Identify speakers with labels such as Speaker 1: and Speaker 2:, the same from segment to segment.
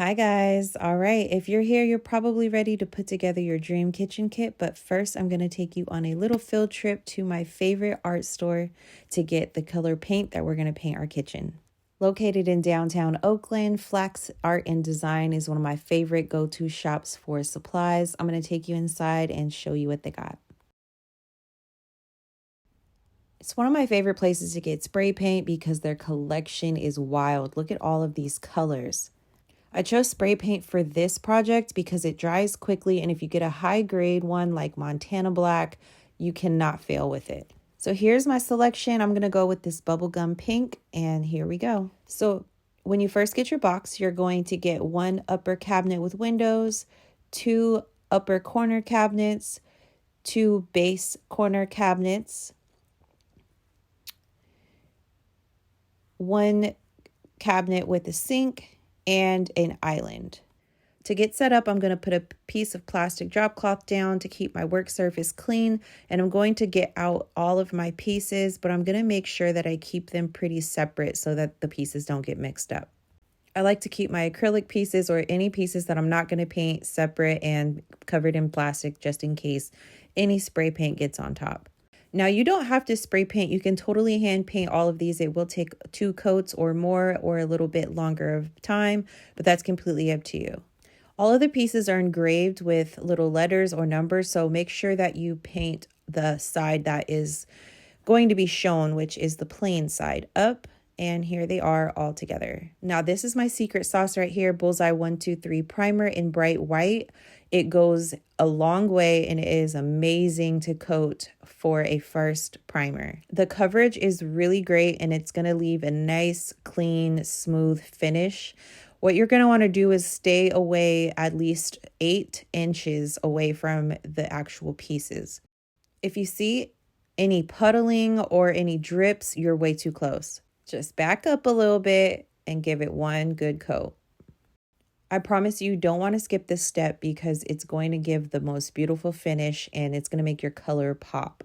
Speaker 1: Hi guys. All right, if you're here, you're probably ready to put together your dream kitchen kit, but first I'm going to take you on a little field trip to my favorite art store to get the color paint that we're going to paint our kitchen. Located in downtown Oakland, Flax Art and Design is one of my favorite go-to shops for supplies. I'm going to take you inside and show you what they got. It's one of my favorite places to get spray paint because their collection is wild. Look at all of these colors. I chose spray paint for this project because it dries quickly, and if you get a high grade one like Montana Black, you cannot fail with it. So here's my selection. I'm going to go with this bubblegum pink, and here we go. So when you first get your box, you're going to get one upper cabinet with windows, two upper corner cabinets, two base corner cabinets, one cabinet with a sink, and an island. To get set up, I'm going to put a piece of plastic drop cloth down to keep my work surface clean, and I'm going to get out all of my pieces, but I'm going to make sure that I keep them pretty separate so that the pieces don't get mixed up. I like to keep my acrylic pieces or any pieces that I'm not going to paint separate and covered in plastic just in case any spray paint gets on top. Now, you don't have to spray paint. You can totally hand paint all of these. It will take 2 coats or more or a little bit longer of time, but that's completely up to you. All of the pieces are engraved with little letters or numbers, so make sure that you paint the side that is going to be shown, which is the plain side up. And here they are all together. Now, this is my secret sauce right here, Bullseye 123 Primer in bright white. It goes a long way and it is amazing to coat for a first primer. The coverage is really great and it's going to leave a nice, clean, smooth finish. What you're going to want to do is stay away at least 8 inches away from the actual pieces. If you see any puddling or any drips, you're way too close. Just back up a little bit and give it one good coat. I promise you don't want to skip this step because it's going to give the most beautiful finish and it's going to make your color pop.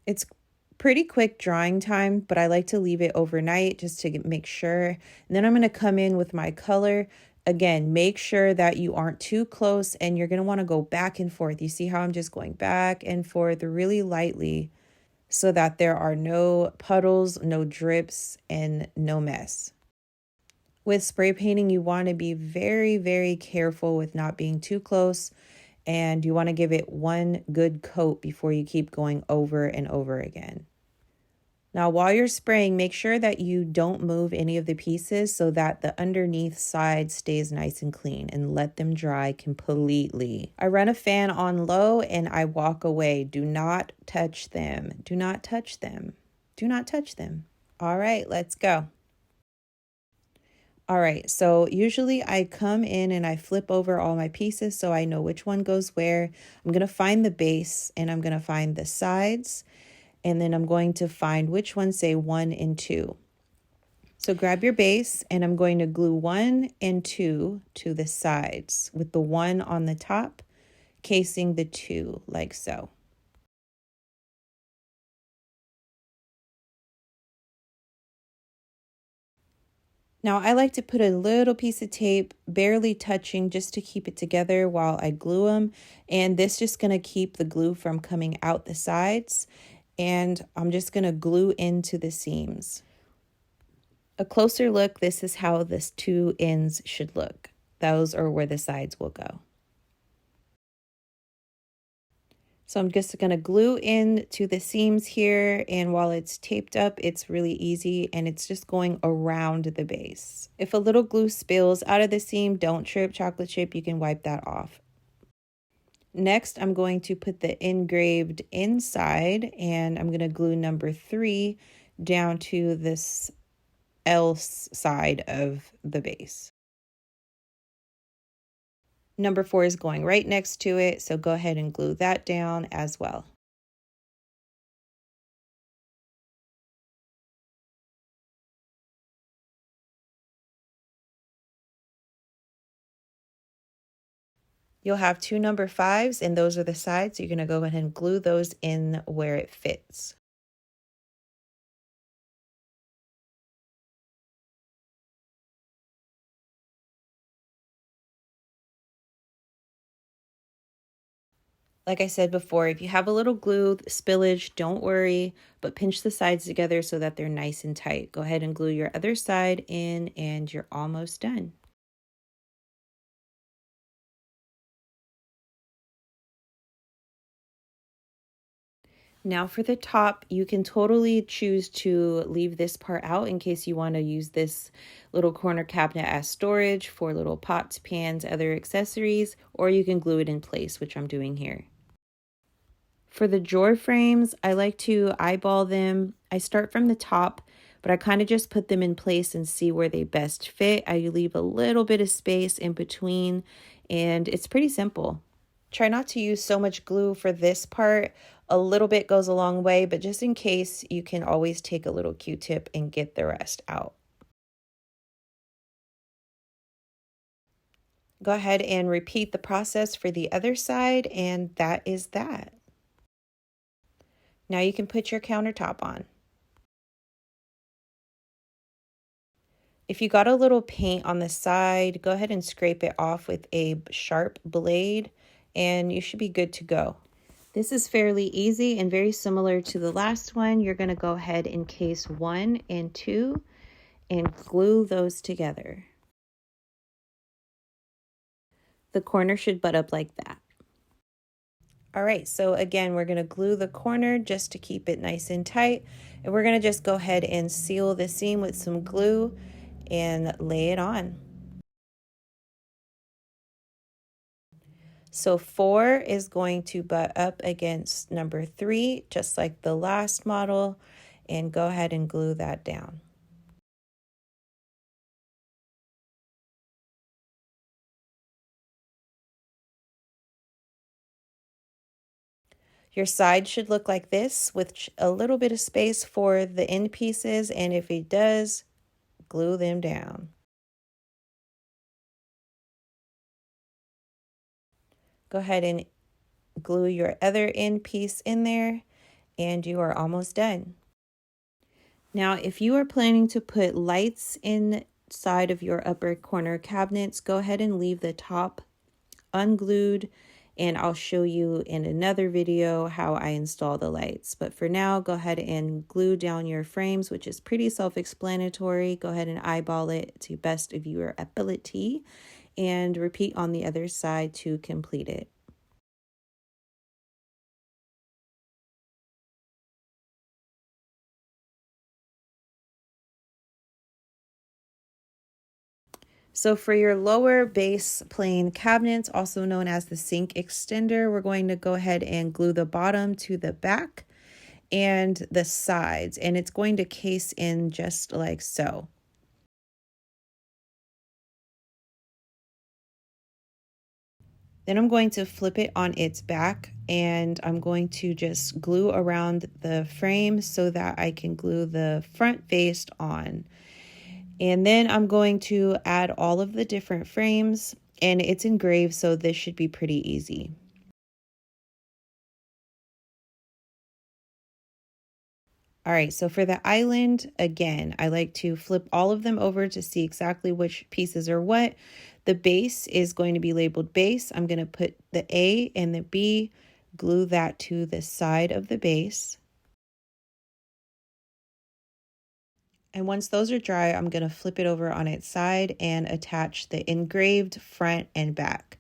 Speaker 1: It's pretty quick drying time, but I like to leave it overnight just to make sure. And then I'm going to come in with my color. Again, make sure that you aren't too close and you're going to want to go back and forth. You see how I'm just going back and forth really lightly so that there are no puddles, no drips, and no mess. With spray painting, you want to be very, very careful with not being too close, and you want to give it one good coat before you keep going over and over again. Now, while you're spraying, make sure that you don't move any of the pieces so that the underneath side stays nice and clean, and let them dry completely. I run a fan on low and I walk away. Do not touch them. Do not touch them. Do not touch them. All right, let's go. All right, so usually I come in and I flip over all my pieces so I know which one goes where. I'm going to find the base and I'm going to find the sides. And then I'm going to find which ones say 1 and 2. So grab your base and I'm going to glue 1 and 2 to the sides with the 1 on the top, casing the 2 like so. Now I like to put a little piece of tape, barely touching, just to keep it together while I glue them. And this just going to keep the glue from coming out the sides. And I'm just going to glue into the seams. A closer look, this is how this 2 ends should look. Those are where the sides will go. So I'm just going to glue into the seams here, and while it's taped up, it's really easy and it's just going around the base. If a little glue spills out of the seam, don't trip, chocolate chip, you can wipe that off. Next, I'm going to put the engraved inside and I'm going to glue number 3 down to this L side of the base. Number 4 is going right next to it, so go ahead and glue that down as well. You'll have 2 number 5s, and those are the sides. You're going to go ahead and glue those in where it fits. Like I said before, if you have a little glue spillage, don't worry, but pinch the sides together so that they're nice and tight. Go ahead and glue your other side in and you're almost done. Now for the top, you can totally choose to leave this part out in case you want to use this little corner cabinet as storage for little pots, pans, other accessories, or you can glue it in place, which I'm doing here. For the drawer frames, I like to eyeball them. I start from the top, but I kind of just put them in place and see where they best fit. I leave a little bit of space in between, and it's pretty simple. Try not to use so much glue for this part. A little bit goes a long way, but just in case, you can always take a little Q-tip and get the rest out. Go ahead and repeat the process for the other side, and that is that. Now you can put your countertop on. If you got a little paint on the side, go ahead and scrape it off with a sharp blade, and you should be good to go. This is fairly easy and very similar to the last one. You're going to go ahead and case 1 and 2 and glue those together. The corner should butt up like that. All right, so again, we're going to glue the corner just to keep it nice and tight. And we're going to just go ahead and seal the seam with some glue and lay it on. So 4 is going to butt up against number 3, just like the last model, and go ahead and glue that down. Your side should look like this with a little bit of space for the end pieces, and if it does, glue them down. Go ahead and glue your other end piece in there, and you are almost done. Now, if you are planning to put lights inside of your upper corner cabinets, go ahead and leave the top unglued, and I'll show you in another video how I install the lights. But for now, go ahead and glue down your frames, which is pretty self-explanatory. Go ahead and eyeball it to best of your ability and repeat on the other side to complete it. So for your lower base plane cabinets, also known as the sink extender, we're going to go ahead and glue the bottom to the back and the sides, and it's going to case in just like so. Then I'm going to flip it on its back, and I'm going to just glue around the frame so that I can glue the front face on. And then I'm going to add all of the different frames, and it's engraved, so this should be pretty easy. All right, so for the island, again, I like to flip all of them over to see exactly which pieces are what. The base is going to be labeled base. I'm going to put the A and the B, glue that to the side of the base. And once those are dry, I'm going to flip it over on its side and attach the engraved front and back.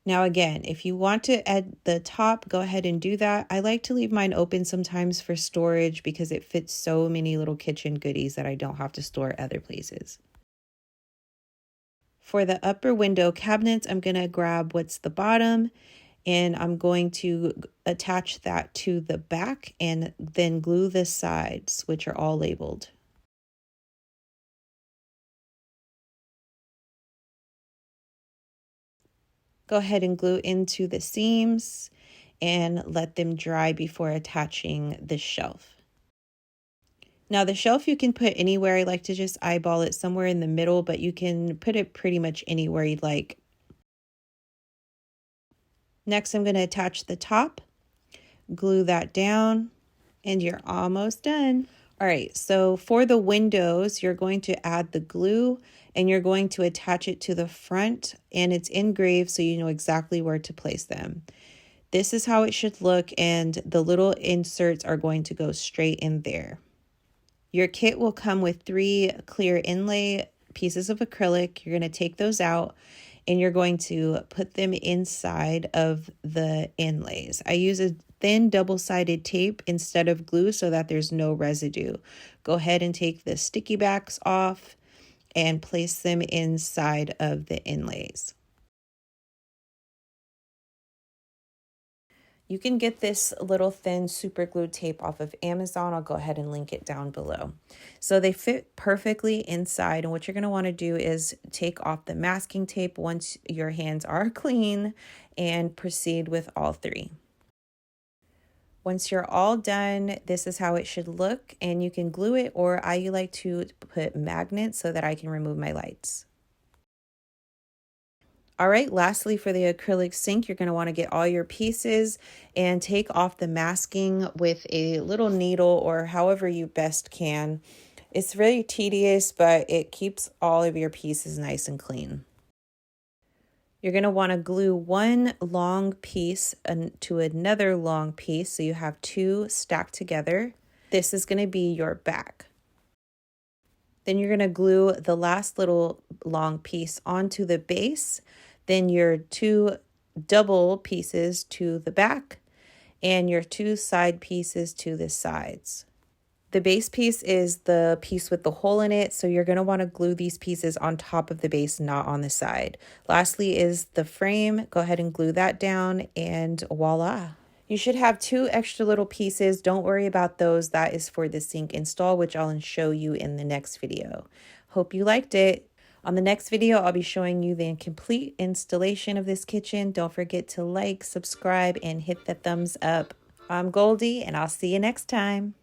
Speaker 1: Now again, if you want to add the top, go ahead and do that. I like to leave mine open sometimes for storage because it fits so many little kitchen goodies that I don't have to store other places. For the upper window cabinets, I'm going to grab what's the bottom, and I'm going to attach that to the back and then glue the sides, which are all labeled. Go ahead and glue into the seams and let them dry before attaching the shelf. Now the shelf you can put anywhere. I like to just eyeball it somewhere in the middle, but you can put it pretty much anywhere you'd like. Next, I'm going to attach the top, glue that down, And you're almost done. All right, so for the windows, you're going to add the glue and you're going to attach it to the front, and it's engraved so you know exactly where to place them. This is how it should look, and the little inserts are going to go straight in there. Your kit will come with 3 clear inlay pieces of acrylic. You're going to take those out and you're going to put them inside of the inlays. I use a thin double-sided tape instead of glue so that there's no residue. Go ahead and take the sticky backs off and place them inside of the inlays. You can get this little thin super glue tape off of Amazon. I'll go ahead and link it down below. So they fit perfectly inside, and what you're going to want to do is take off the masking tape once your hands are clean and proceed with all 3. Once you're all done, this is how it should look, and you can glue it, or I like to put magnets so that I can remove my lights. All right, lastly, for the acrylic sink, you're going to want to get all your pieces and take off the masking with a little needle or however you best can. It's really tedious, but it keeps all of your pieces nice and clean. You're going to want to glue one long piece to another long piece so you have 2 stacked together. This is going to be your back. Then you're going to glue the last little long piece onto the base, then your 2 double pieces to the back, and your 2 side pieces to the sides. The base piece is the piece with the hole in it, so you're going to want to glue these pieces on top of the base, not on the side. Lastly is the frame. Go ahead and glue that down, and voila. You should have 2 extra little pieces. Don't worry about those. That is for the sink install, which I'll show you in the next video. Hope you liked it. On the next video, I'll be showing you the complete installation of this kitchen. Don't forget to like, subscribe, and hit the thumbs up. I'm Goldie, and I'll see you next time.